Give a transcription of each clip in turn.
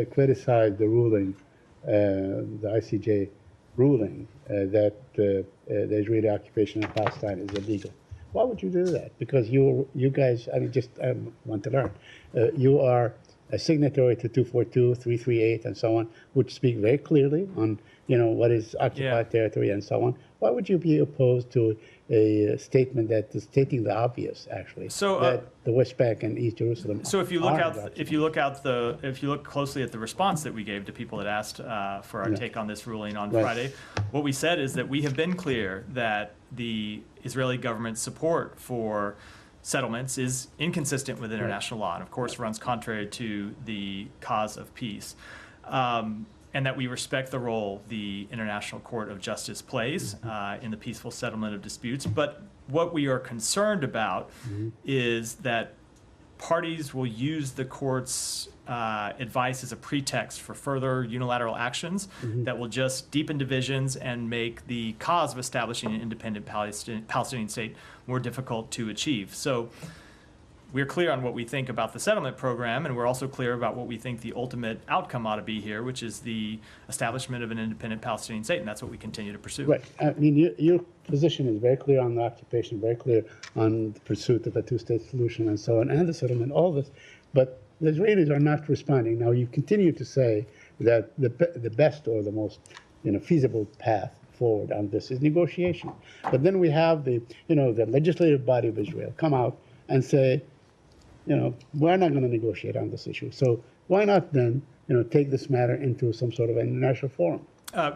criticized the ruling, the ICJ ruling, that the Israeli occupation of Palestine is illegal. Why would you do that? Because you guys, I mean, just want to learn. You are a signatory to 242, 338, and so on, which speak very clearly on, what is occupied territory and so on. Why would you be opposed to a statement that is stating the obvious, actually, that the West Bank and East Jerusalem? So if you look closely at the response that we gave to people that asked for our take on this ruling on Friday, what we said is that we have been clear that the Israeli government's support for settlements is inconsistent with international law and, of course, runs contrary to the cause of peace. And that we respect the role the International Court of Justice plays in the peaceful settlement of disputes. But what we are concerned about is that parties will use the court's advice as a pretext for further unilateral actions that will just deepen divisions and make the cause of establishing an independent Palestinian state more difficult to achieve. So we're clear on what we think about the settlement program, and we're also clear about what we think the ultimate outcome ought to be here, which is the establishment of an independent Palestinian state, and that's what we continue to pursue. Right. I mean, your position is very clear on the occupation, very clear on the pursuit of a two-state solution and so on, and the settlement, all this. But the Israelis are not responding. Now, you continue to say that the best or the most feasible path forward on this is negotiation. But then we have the legislative body of Israel come out and say, we're not going to negotiate on this issue. So why not then, take this matter into some sort of international forum?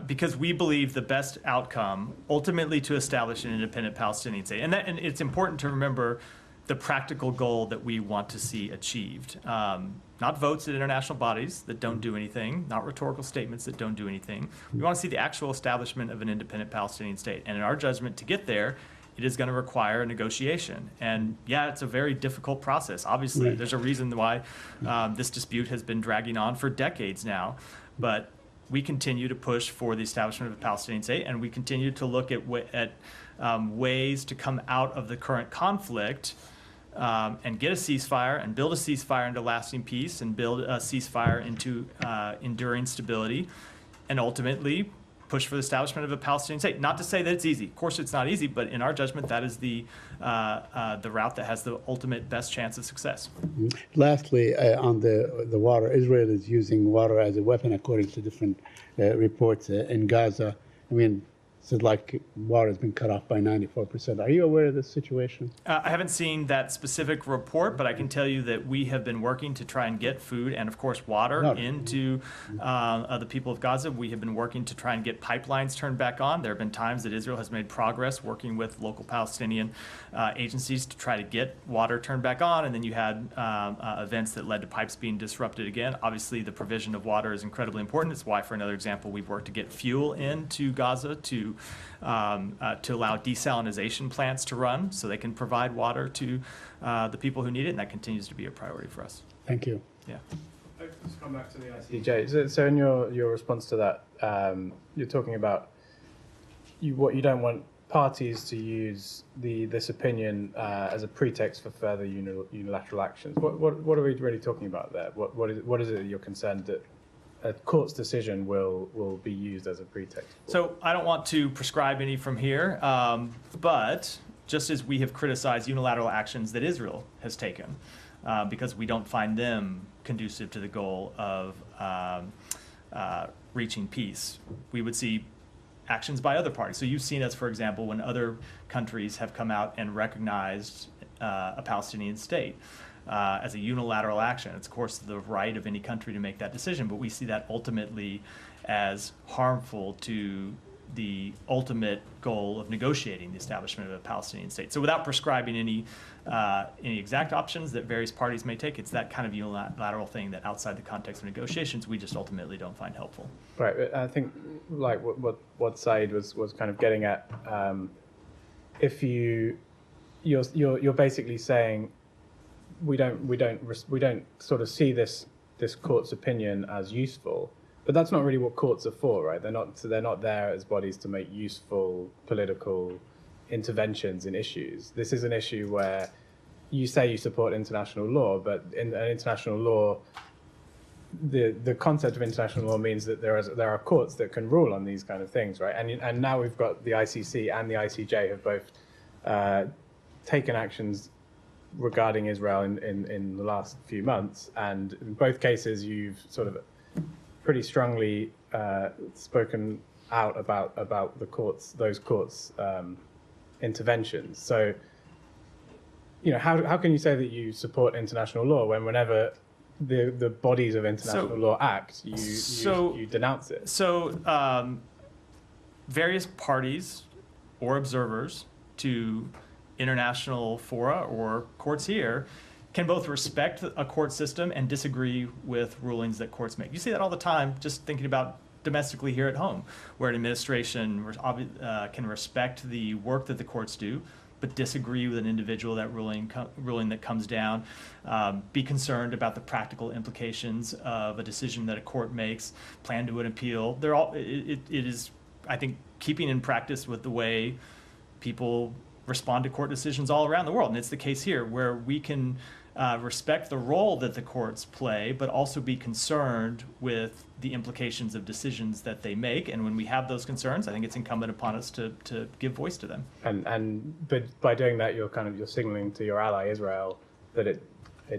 Because we believe the best outcome, ultimately, to establish an independent Palestinian state, and it's important to remember the practical goal that we want to see achieved. Not votes at international bodies that don't do anything, not rhetorical statements that don't do anything. We want to see the actual establishment of an independent Palestinian state. And in our judgment, to get there, it is going to require a negotiation. And yeah, it's a very difficult process. Obviously, there's a reason why this dispute has been dragging on for decades now. But we continue to push for the establishment of a Palestinian state, and we continue to look at ways to come out of the current conflict and get a ceasefire and build a ceasefire into lasting peace and build a ceasefire into enduring stability, and ultimately push for the establishment of a Palestinian state. Not to say that it's easy. Of course, it's not easy, but in our judgment, that is the route that has the ultimate best chance of success. Lastly, on the water, Israel is using water as a weapon, according to different reports in Gaza. I mean, so like water has been cut off by 94%. Are you aware of this situation? I haven't seen that specific report, but I can tell you that we have been working to try and get food and, of course, water into the people of Gaza. We have been working to try and get pipelines turned back on. There have been times that Israel has made progress working with local Palestinian agencies to try to get water turned back on, and then you had events that led to pipes being disrupted again. Obviously, the provision of water is incredibly important. It's why, for another example, we've worked to get fuel into Gaza to allow desalinization plants to run so they can provide water to the people who need it, and that continues to be a priority for us. Thank you. Yeah. Let's come back to the ICJ. So in your response to that, you're talking about what you don't want parties to use this opinion as a pretext for further unilateral actions. What are we really talking about there? What is it that you're concerned that a court's decision will be used as a pretext for? So I don't want to prescribe any from here, but just as we have criticized unilateral actions that Israel has taken, because we don't find them conducive to the goal of reaching peace, we would see actions by other parties. So you've seen us, for example, when other countries have come out and recognized a Palestinian state. As a unilateral action. It's, of course, the right of any country to make that decision, but we see that ultimately as harmful to the ultimate goal of negotiating the establishment of a Palestinian state. So without prescribing any exact options that various parties may take, it's that kind of unilateral thing that outside the context of negotiations, we just ultimately don't find helpful. Right. I think like what Said was kind of getting at, if you're basically saying, we don't sort of see this court's opinion as useful, but that's not really what courts are for, right? They're not there as bodies to make useful political interventions in issues. This is an issue where you say you support international law, but in international law, the concept of international law means that there are courts that can rule on these kind of things, right? And now we've got the ICC and the ICJ have both taken actions regarding Israel in the last few months, and in both cases you've sort of pretty strongly spoken out about those courts interventions. So, how can you say that you support international law when whenever the bodies of international law act, you denounce it? So various parties or observers to international fora or courts here can both respect a court system and disagree with rulings that courts make. You see that all the time, just thinking about domestically here at home, where an administration can respect the work that the courts do, but disagree with an individual that ruling that comes down, be concerned about the practical implications of a decision that a court makes, plan to an appeal. It is, I think, keeping in practice with the way people respond to court decisions all around the world. And it's the case here, where we can respect the role that the courts play, but also be concerned with the implications of decisions that they make. And when we have those concerns, I think it's incumbent upon us to give voice to them. But by doing that, you're signaling to your ally Israel that it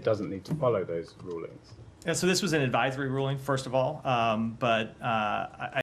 doesn't need to follow those rulings. Yeah, so this was an advisory ruling, first of all, but I